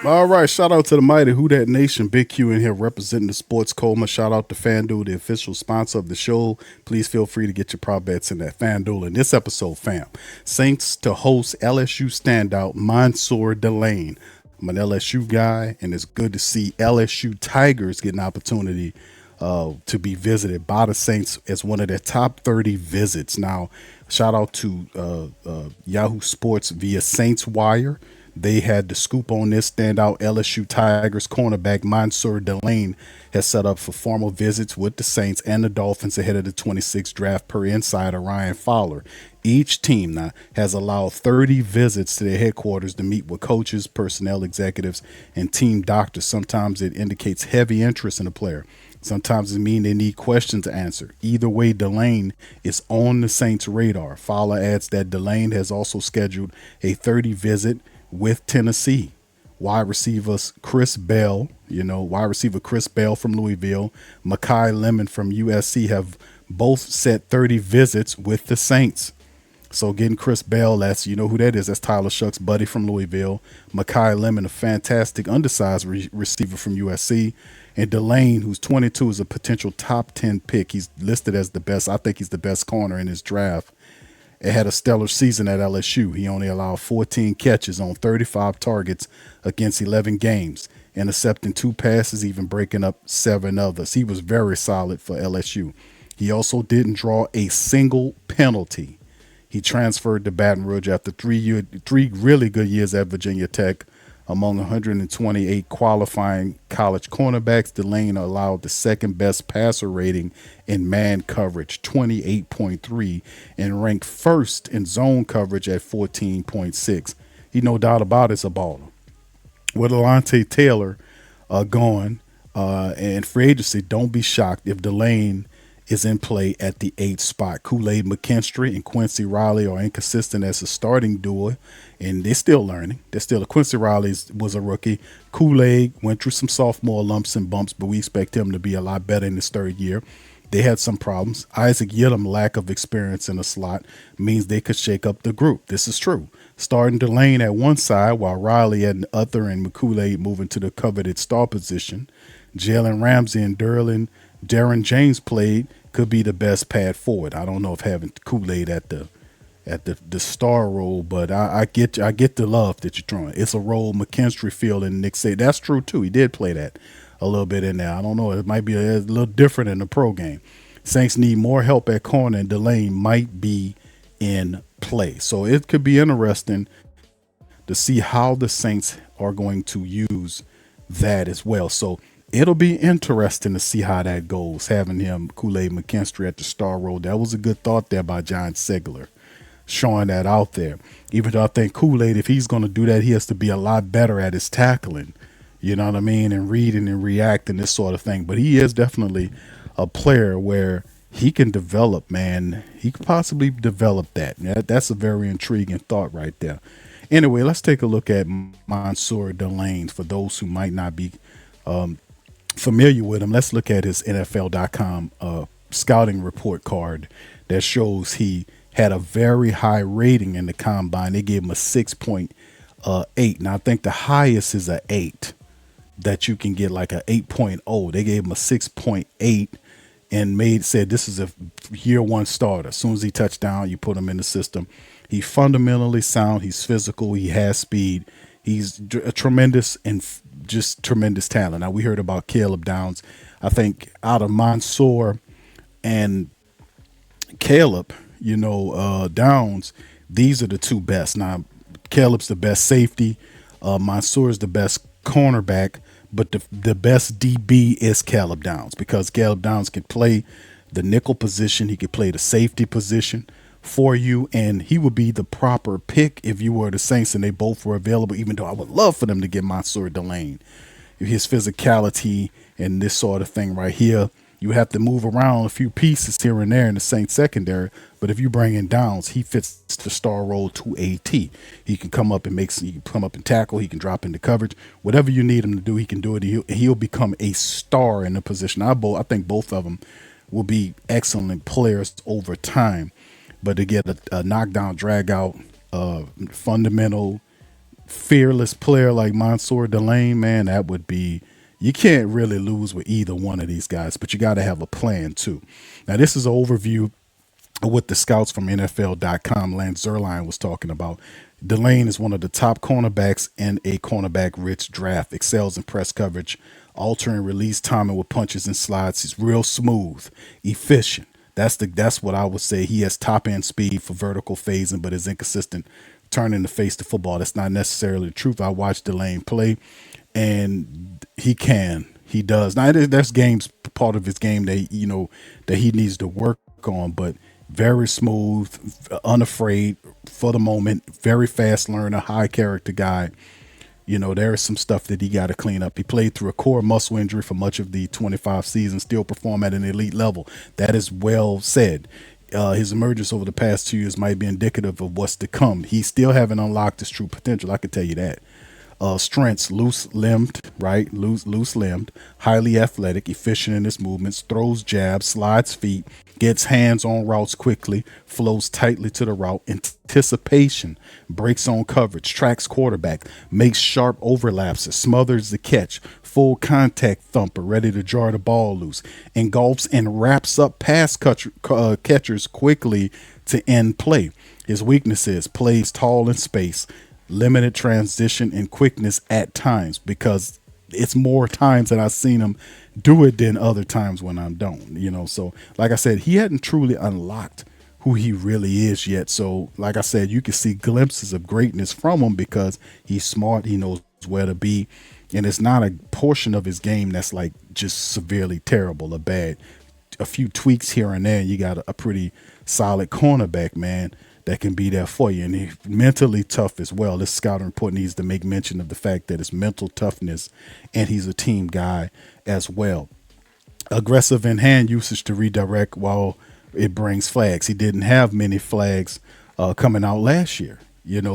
All right, shout out to the mighty Who Dat Nation. Big Q in here representing the sports coma. Shout out to FanDuel, the official sponsor of the show. Please feel free to get your prop bets in that FanDuel. In this episode, fam, Saints to host LSU standout Mansoor Delane. I'm an LSU guy, and it's good to see LSU Tigers get an opportunity to be visited by the Saints as one of their top 30 visits. Now, shout out to Yahoo Sports via Saints Wire. They had the scoop on this. Standout LSU Tigers cornerback Mansoor Delane has set up for formal visits with the Saints and the Dolphins ahead of the 26th draft per insider Ryan Fowler. Each team now has allowed 30 visits to their headquarters to meet with coaches, personnel executives, and team doctors. Sometimes it indicates heavy interest in a player. Sometimes it means they need questions answered. Either way, Delane is on the Saints' radar. Fowler adds that Delane has also scheduled a 30 visit with Tennessee. Wide receiver Chris Bell from Louisville, Makai Lemon from USC have both set 30 visits with the Saints. So getting Chris Bell, that's, you know who that is. That's Tyler Shuck's buddy from Louisville. Makai Lemon, a fantastic undersized receiver from USC. And Delane, who's 22, is a potential top 10 pick. He's listed as the best. I think he's the best corner in his draft. It had a stellar season at LSU. He only allowed 14 catches on 35 targets against 11 games, intercepting 2 passes, even breaking up 7 others. He was very solid for LSU. He also didn't draw a single penalty. He transferred to Baton Rouge after 3 really good years at Virginia Tech. Among 128 qualifying college cornerbacks, Delane allowed the second best passer rating in man coverage, 28.3, and ranked first in zone coverage at 14.6. He, no doubt about it, is a baller. With Alontae Taylor gone and free agency, don't be shocked if Delane is in play at the 8th spot. Kool-Aid McKinstry and Quincy Riley are inconsistent as a starting duo, and they're still learning. Quincy Riley was a rookie. Kool-Aid went through some sophomore lumps and bumps, but we expect him to be a lot better in his third year. They had some problems. Isaac Yiadom, lack of experience in the slot means they could shake up the group. This is true. Starting Delane at one side while Riley at the other, and Kool-Aid moving to the coveted star position. Jalen Ramsey and Darren James played could be the best pad forward. I don't know if having Kool-Aid at the star role, but I get the love that you're throwing. It's a role McKinstry filled and Nick said that's true too. He did play that a little bit in there. I don't know. It might be a little different in the pro game. Saints need more help at corner, and Delane might be in play. So it could be interesting to see how the Saints are going to use that as well. So it'll be interesting to see how that goes, having him, Kool-Aid McKinstry, at the star role. That was a good thought there by John Segler, showing that out there. Even though I think Kool-Aid, if he's going to do that, he has to be a lot better at his tackling, you know what I mean, and reading and reacting, this sort of thing. But he is definitely a player where he can develop, man. He could possibly develop that. That's a very intriguing thought right there. Anyway, let's take a look at Mansoor Delane. For those who might not be familiar with him, let's look at his NFL.com scouting report card that shows he had a very high rating in the combine. They gave him a 6.8. Now I think the highest is a 8 that you can get, like a 8.0. They gave him a 6.8 and said this is a year one starter. As soon as he touched down, you put him in the system. He's fundamentally sound. He's physical. He has speed. He's a tremendous and just tremendous talent. Now, we heard about Caleb Downs. I think out of Mansoor and Caleb, Downs, these are the two best. Now, Caleb's the best safety. Mansoor's the best cornerback, but the best DB is Caleb Downs, because Caleb Downs can play the nickel position. He could play the safety position for you, and he would be the proper pick if you were the Saints and they both were available, even though I would love for them to get Mansoor Delane. His physicality and this sort of thing right here, you have to move around a few pieces here and there in the Saints secondary, but if you bring in Downs, he fits the star role to a T. He can come up and tackle, he can drop into coverage, whatever you need him to do, he can do it. He'll become a star in the position. I think both of them will be excellent players over time. But to get a knockdown, drag out, fundamental, fearless player like Mansoor Delane, man, that would be, you can't really lose with either one of these guys, but you got to have a plan too. Now, this is an overview of what the scouts from NFL.com, Lance Zierlein, was talking about. Delane is one of the top cornerbacks in a cornerback-rich draft, excels in press coverage, altering release timing with punches and slides. He's real smooth, efficient. That's what I would say. He has top end speed for vertical phasing, but is inconsistent turning the face to football. That's not necessarily the truth. I watched Delane play, and he does. Now there's games, part of his game that that he needs to work on, but very smooth, unafraid for the moment, very fast learner, high character guy. There is some stuff that he got to clean up. He played through a core muscle injury for much of the 25 season, still perform at an elite level. That is well said. His emergence over the past 2 years might be indicative of what's to come. He still haven't unlocked his true potential. I can tell you that. Strengths: loose-limbed, right? Loose-limbed, highly athletic, efficient in his movements, throws jabs, slides feet, gets hands on routes quickly, flows tightly to the route, anticipation, breaks on coverage, tracks quarterback, makes sharp overlaps, smothers the catch, full contact thumper, ready to jar the ball loose, engulfs and wraps up pass catchers quickly to end play. His weaknesses: plays tall in space, limited transition and quickness at times, because it's more times that I've seen him do it than other times when I don't, so like I said, he hadn't truly unlocked who he really is yet. So like I said, you can see glimpses of greatness from him because he's smart, he knows where to be, and it's not a portion of his game that's like just severely terrible or bad. A few tweaks here and there, you got a pretty solid cornerback, man, that can be there for you. And he's mentally tough as well. This scouting report needs to make mention of the fact that it's mental toughness, and he's a team guy as well. Aggressive in hand usage to redirect while it brings flags. He didn't have many flags coming out last year.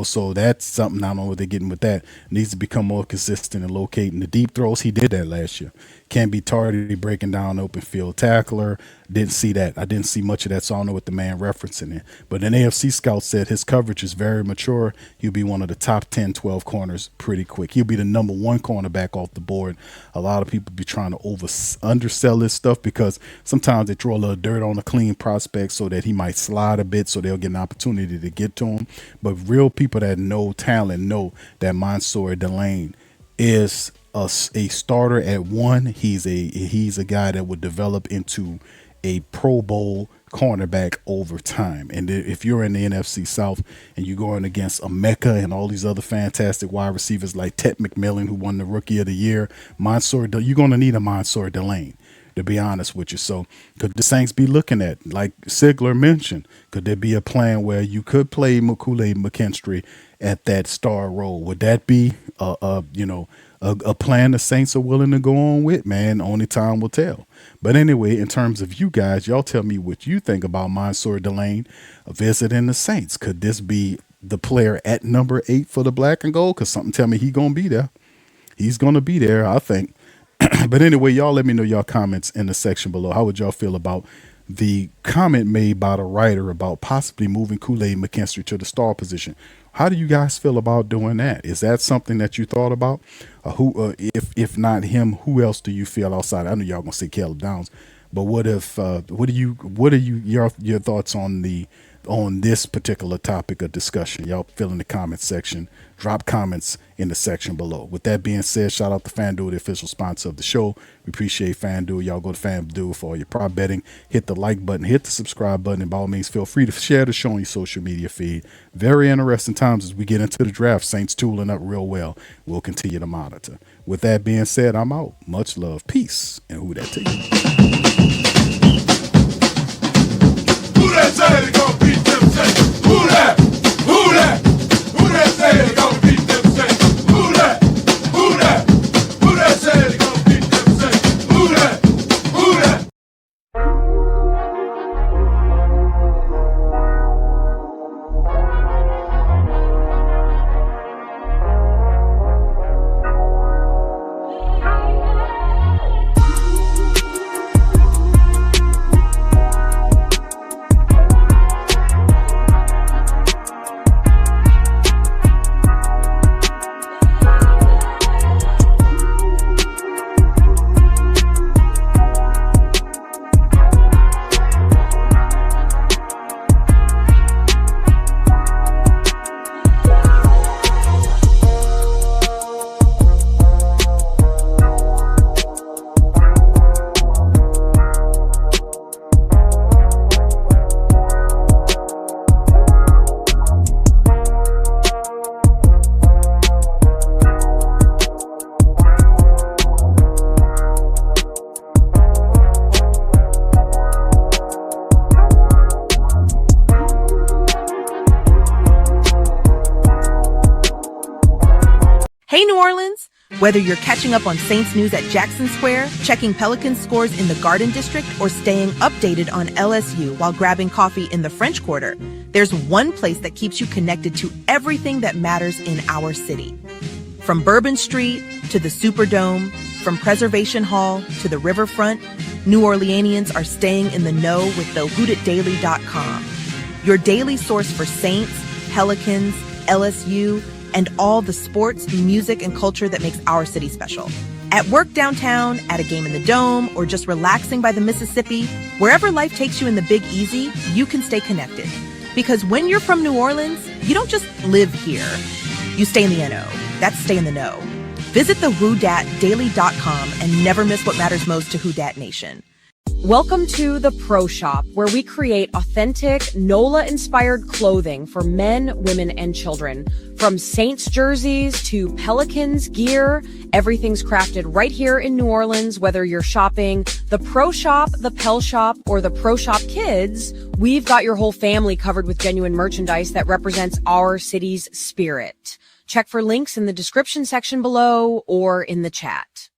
So that's something. I don't know what they're getting with that. Needs to become more consistent in locating the deep throws. He did that last year. Can be targeted, breaking down open field tackler. Didn't see that. I didn't see much of that, so I don't know what the man referencing it. But an AFC scout said his coverage is very mature. He'll be one of the top 10, 12 corners pretty quick. He'll be the number one cornerback off the board. A lot of people be trying to undersell this stuff because sometimes they throw a little dirt on a clean prospect so that he might slide a bit so they'll get an opportunity to get to him. But real people that know talent know that Mansoor Delane is a starter at one. He's a guy that would develop into a Pro Bowl cornerback over time. And if you're in the NFC South and you're going against a Mecca and all these other fantastic wide receivers like Ted McMillan, who won the Rookie of the Year, you're going to need a Mansoor Delane, to be honest with you. So could the Saints be looking at, like Sigler mentioned, could there be a plan where you could play Kool-Aid McKinstry at that star role? Would that be a plan the Saints are willing to go on with? Man, only time will tell. But anyway, in terms of you guys, y'all tell me what you think about Mansoor Delane visiting the Saints. Could this be the player at number 8 for the black and gold? Because something tell me he's going to be there. He's going to be there, I think. But anyway, y'all let me know your comments in the section below. How would y'all feel about the comment made by the writer about possibly moving Kool-Aid McKinstry to the star position? How do you guys feel about doing that? Is that something that you thought about? If not him, who else do you feel outside? I know y'all gonna say Caleb Downs, but what are your thoughts on this particular topic of discussion? Y'all fill in the comment section. Drop comments in the section below. With that being said, shout out to FanDuel, the official sponsor of the show. We appreciate FanDuel. Y'all go to FanDuel for all your prop betting. Hit the like button, hit the subscribe button, and by all means, feel free to share the show on your social media feed. Very interesting times as we get into the draft. Saints tooling up real well. We'll continue to monitor. With that being said, I'm out. Much love, peace, and who that to you? Who that say they gonna beat them Saints? Who that? Who that? Who that say they gonna beat them Saints? Who that? Who that? Who that say they gonna beat them Saints? Who that? Who that? Orleans? Whether you're catching up on Saints news at Jackson Square, checking Pelicans scores in the Garden District, or staying updated on LSU while grabbing coffee in the French Quarter, there's one place that keeps you connected to everything that matters in our city. From Bourbon Street to the Superdome, from Preservation Hall to the Riverfront, New Orleanians are staying in the know with the whodatdaily.com, your daily source for Saints, Pelicans, LSU, and all the sports, music, and culture that makes our city special. At work downtown, at a game in the Dome, or just relaxing by the Mississippi, wherever life takes you in the Big Easy, you can stay connected. Because when you're from New Orleans, you don't just live here. You stay in the NO. That's stay in the know. Visit the whodatdaily.com and never miss what matters most to Who Dat Nation. Welcome to the Pro Shop, where we create authentic NOLA-inspired clothing for men, women, and children. From Saints jerseys to Pelicans gear, everything's crafted right here in New Orleans. Whether you're shopping the Pro Shop, the Pel Shop, or the Pro Shop Kids, we've got your whole family covered with genuine merchandise that represents our city's spirit. Check for links in the description section below or in the chat.